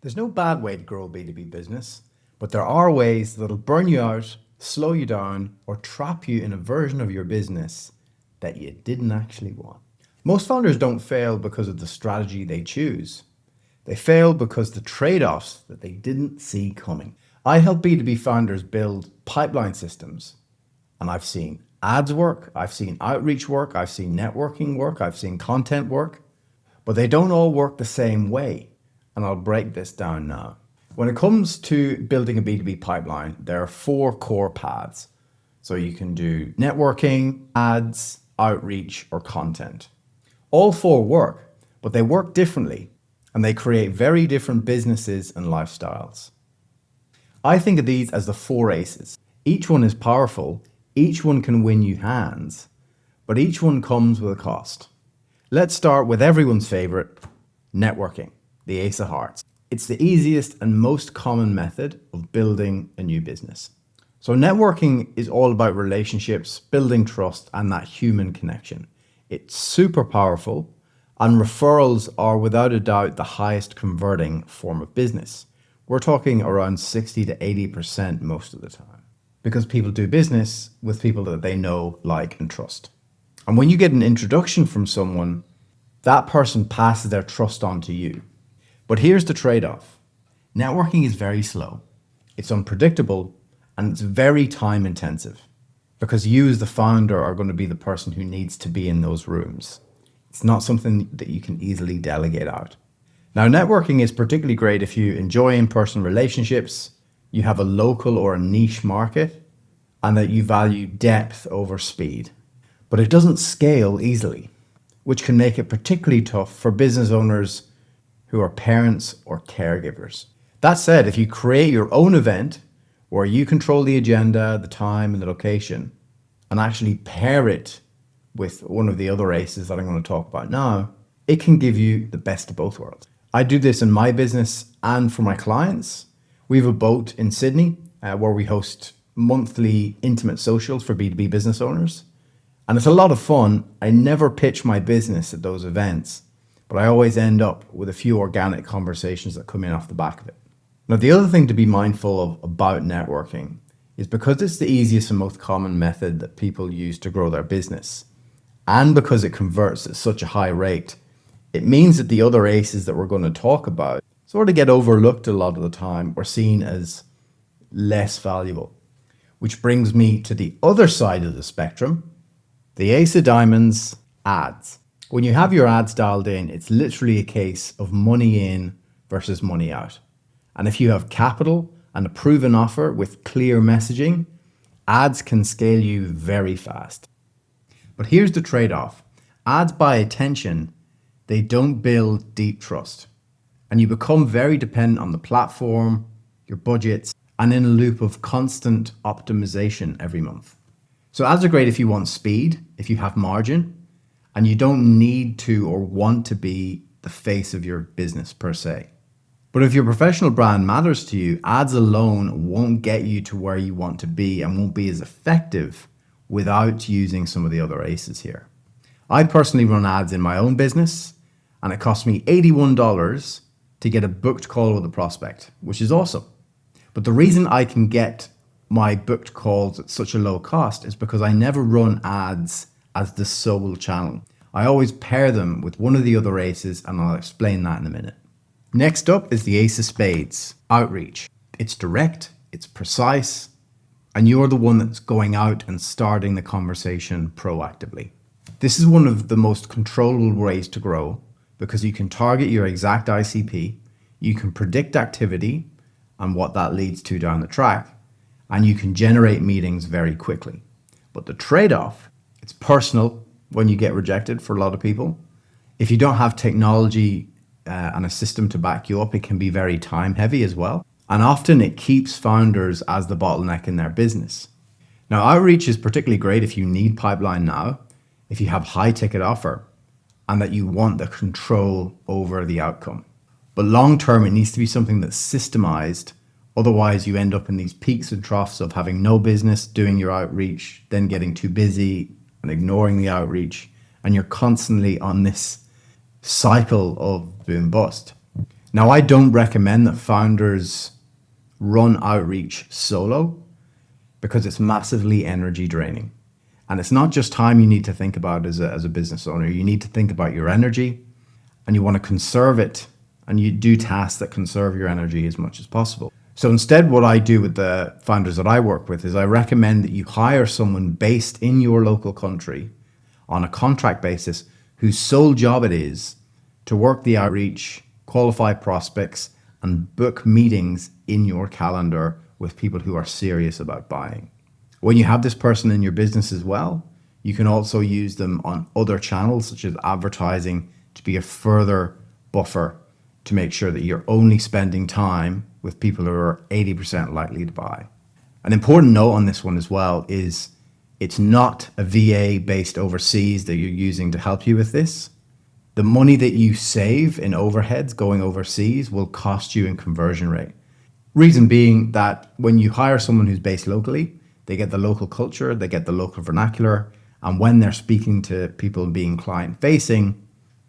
There's no bad way to grow a B2B business, but there are ways that'll burn you out, slow you down, or trap you in a version of your business that you didn't actually want. Most founders don't fail because of the strategy they choose. They fail because the trade-offs that they didn't see coming. I help B2B founders build pipeline systems, and I've seen ads work, I've seen outreach work, I've seen networking work, I've seen content work, but they don't all work the same way. And I'll break this down now. When it comes to building a B2B pipeline, there are 4 core paths. So you can do networking, ads, outreach, or content. All 4 work, but they work differently and they create very different businesses and lifestyles. I think of these as the 4 aces. Each one is powerful, each one can win you hands, but each one comes with a cost. Let's start with everyone's favorite, networking. The Ace of Hearts. It's the easiest and most common method of building a new business. So networking is all about relationships, building trust, and that human connection. It's super powerful, and referrals are without a doubt the highest converting form of business. We're talking around 60 to 80% most of the time, because people do business with people that they know, like, and trust. And when you get an introduction from someone, that person passes their trust on to you. But here's the trade-off. Networking is very slow, it's unpredictable, and it's very time intensive because you as the founder are going to be the person who needs to be in those rooms. It's not something that you can easily delegate out. Now, networking is particularly great if you enjoy in-person relationships, you have a local or a niche market, and that you value depth over speed. But it doesn't scale easily, which can make it particularly tough for business owners who are parents or caregivers. That said, if you create your own event where you control the agenda, the time, and the location, and actually pair it with one of the other aces that I'm going to talk about now, it can give you the best of both worlds. I do this in my business and for my clients. We have a boat in Sydney where we host monthly intimate socials for B2B business owners. And it's a lot of fun. I never pitch my business at those events, but I always end up with a few organic conversations that come in off the back of it. Now, the other thing to be mindful of about networking is because it's the easiest and most common method that people use to grow their business, and because it converts at such a high rate, it means that the other aces that we're going to talk about sort of get overlooked a lot of the time or seen as less valuable. Which brings me to the other side of the spectrum, the ace of diamonds, ads. When you have your ads dialed in, it's literally a case of money in versus money out. And if you have capital and a proven offer with clear messaging, ads can scale you very fast. But here's the trade-off. Ads buy attention, they don't build deep trust. And you become very dependent on the platform, your budgets, and in a loop of constant optimization every month. So ads are great if you want speed, if you have margin, and you don't need to or want to be the face of your business per se. But if your professional brand matters to you, ads alone won't get you to where you want to be and won't be as effective without using some of the other aces here. I personally run ads in my own business, and it cost me $81 to get a booked call with a prospect, which is awesome. But the reason I can get my booked calls at such a low cost is because I never run ads as the sole channel. I always pair them with one of the other aces, and I'll explain that in a minute. Next up is the ace of spades, outreach. It's direct, it's precise, and you're the one that's going out and starting the conversation proactively. This is one of the most controllable ways to grow because you can target your exact ICP, you can predict activity and what that leads to down the track, and you can generate meetings very quickly. But the trade-off, it's personal when you get rejected for a lot of people. If you don't have technology and a system to back you up, it can be very time heavy as well. And often it keeps founders as the bottleneck in their business. Now, outreach is particularly great if you need pipeline now, if you have high ticket offer, and that you want the control over the outcome. But long term, it needs to be something that's systemized. Otherwise, you end up in these peaks and troughs of having no business, doing your outreach, then getting too busy and ignoring the outreach. And you're constantly on this cycle of boom bust. Now, I don't recommend that founders run outreach solo because it's massively energy draining. And it's not just time you need to think about as a business owner. You need to think about your energy and you want to conserve it. And you do tasks that conserve your energy as much as possible. So instead, what I do with the founders that I work with is I recommend that you hire someone based in your local country on a contract basis whose sole job it is to work the outreach, qualify prospects, and book meetings in your calendar with people who are serious about buying. When you have this person in your business as well, you can also use them on other channels such as advertising to be a further buffer to make sure that you're only spending time with people who are 80% likely to buy. An important note on this one as well is it's not a VA based overseas that you're using to help you with this. The money that you save in overheads going overseas will cost you in conversion rate. Reason being that when you hire someone who's based locally, they get the local culture, they get the local vernacular, and when they're speaking to people being client facing,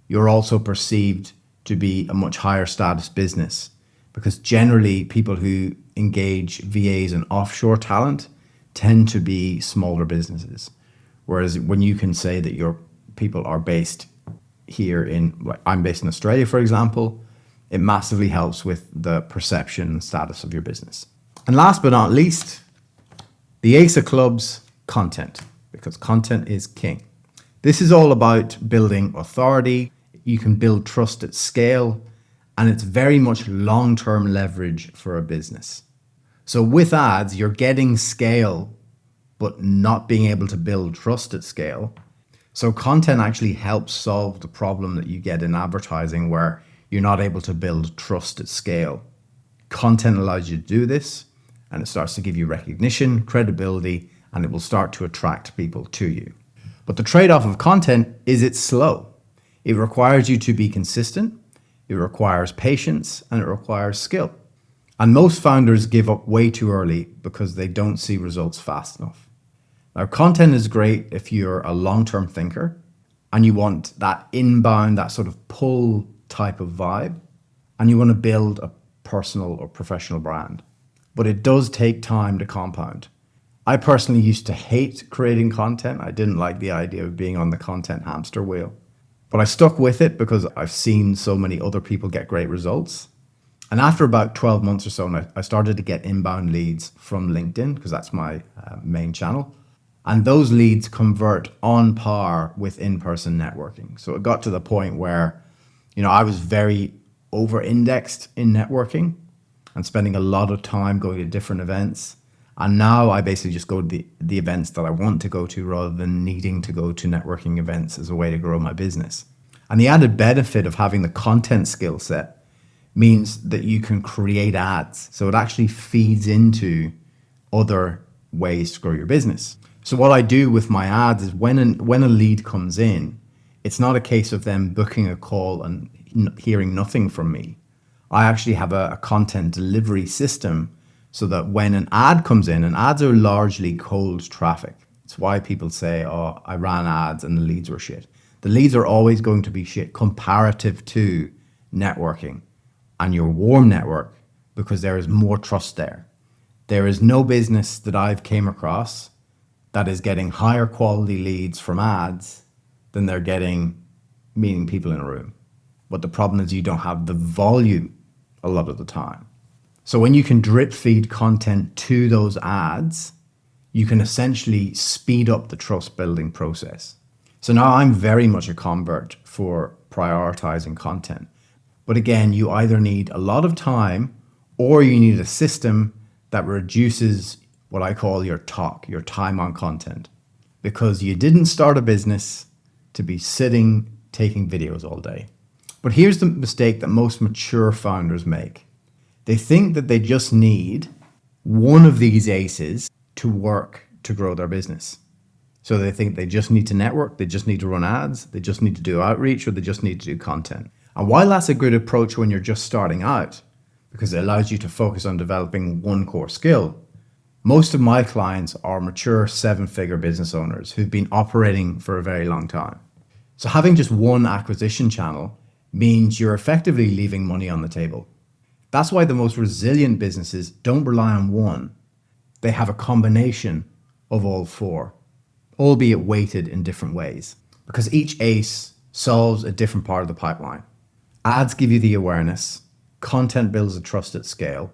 you're also perceived to be a much higher status business, because generally people who engage VAs and offshore talent tend to be smaller businesses. Whereas when you can say that your people are based here like I'm based in Australia, for example, it massively helps with the perception and status of your business. And last but not least, the ace of clubs, content, because content is king. This is all about building authority. You can build trust at scale, and it's very much long-term leverage for a business. So with ads, you're getting scale, but not being able to build trust at scale. So content actually helps solve the problem that you get in advertising where you're not able to build trust at scale. Content allows you to do this, and it starts to give you recognition, credibility, and it will start to attract people to you. But the trade-off of content is it's slow. It requires you to be consistent, it requires patience, and it requires skill. And most founders give up way too early because they don't see results fast enough. Now, content is great if you're a long-term thinker and you want that inbound, that sort of pull type of vibe, and you want to build a personal or professional brand. But it does take time to compound. I personally used to hate creating content. I didn't like the idea of being on the content hamster wheel. But I stuck with it because I've seen so many other people get great results. And after about 12 months or so, I started to get inbound leads from LinkedIn because that's my main channel. And those leads convert on par with in-person networking. So it got to the point where, I was very over-indexed in networking and spending a lot of time going to different events. And now I basically just go to the events that I want to go to rather than needing to go to networking events as a way to grow my business. And the added benefit of having the content skill set means that you can create ads. So it actually feeds into other ways to grow your business. So what I do with my ads is when a lead comes in, it's not a case of them booking a call and hearing nothing from me. I actually have a content delivery system so that when an ad comes in, and ads are largely cold traffic. It's why people say, oh, I ran ads and the leads were shit. The leads are always going to be shit comparative to networking and your warm network because there is more trust there. There is no business that I've came across that is getting higher quality leads from ads than they're getting meeting people in a room. But the problem is you don't have the volume a lot of the time. So when you can drip feed content to those ads, you can essentially speed up the trust building process. So now I'm very much a convert for prioritizing content. But again, you either need a lot of time or you need a system that reduces what I call your TOC, your time on content. Because you didn't start a business to be sitting taking videos all day. But here's the mistake that most mature founders make. They think that they just need one of these aces to work to grow their business. So they think they just need to network, they just need to run ads, they just need to do outreach, or they just need to do content. And while that's a good approach when you're just starting out, because it allows you to focus on developing one core skill, most of my clients are mature 7-figure business owners who've been operating for a very long time. So having just one acquisition channel means you're effectively leaving money on the table. That's why the most resilient businesses don't rely on one. They have a combination of all four, albeit weighted in different ways, because each ace solves a different part of the pipeline. Ads give you the awareness, content builds a trust at scale,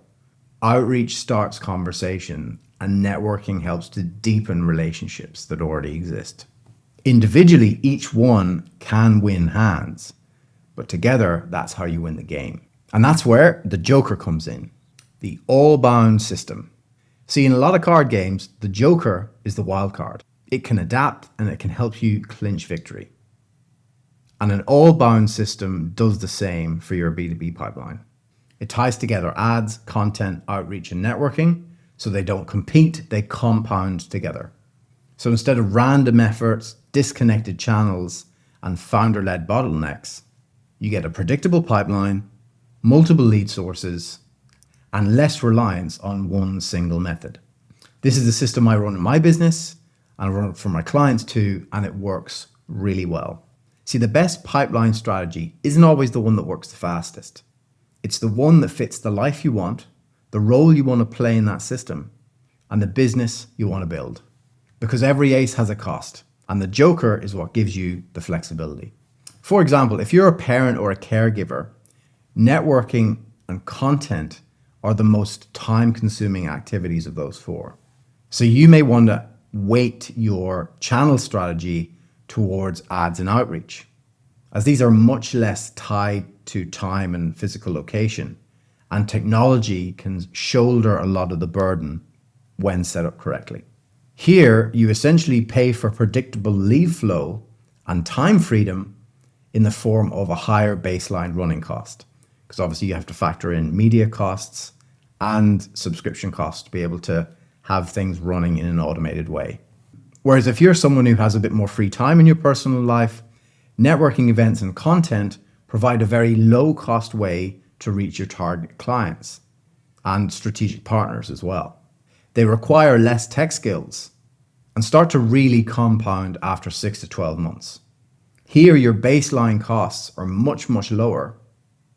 outreach starts conversation, and networking helps to deepen relationships that already exist. Individually, each one can win hands, but together, that's how you win the game. And that's where the Joker comes in, the all-bound system. See, in a lot of card games, the Joker is the wild card. It can adapt and it can help you clinch victory. And an all-bound system does the same for your B2B pipeline. It ties together ads, content, outreach, and networking, so they don't compete, they compound together. So instead of random efforts, disconnected channels, and founder-led bottlenecks, you get a predictable pipeline, multiple lead sources, and less reliance on one single method. This is the system I run in my business, and I run it for my clients too, and it works really well. See, the best pipeline strategy isn't always the one that works the fastest. It's the one that fits the life you want, the role you want to play in that system, and the business you want to build. Because every ace has a cost, and the Joker is what gives you the flexibility. For example, if you're a parent or a caregiver, networking and content are the most time-consuming activities of those four. So you may want to weight your channel strategy towards ads and outreach, as these are much less tied to time and physical location, and technology can shoulder a lot of the burden when set up correctly. Here, you essentially pay for predictable lead flow and time freedom in the form of a higher baseline running cost, because obviously you have to factor in media costs and subscription costs to be able to have things running in an automated way. Whereas if you're someone who has a bit more free time in your personal life, networking events and content provide a very low-cost way to reach your target clients and strategic partners as well. They require less tech skills and start to really compound after 6 to 12 months. Here, your baseline costs are much, much lower,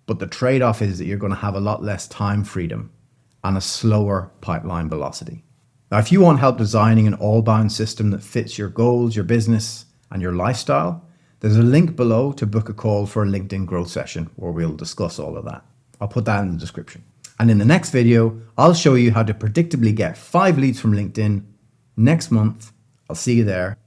but the trade-off is that you're going to have a lot less time freedom and a slower pipeline velocity. Now, if you want help designing an all-bound system that fits your goals, your business, and your lifestyle, there's a link below to book a call for a LinkedIn growth session where we'll discuss all of that. I'll put that in the description. And in the next video, I'll show you how to predictably get 5 leads from LinkedIn next month. I'll see you there.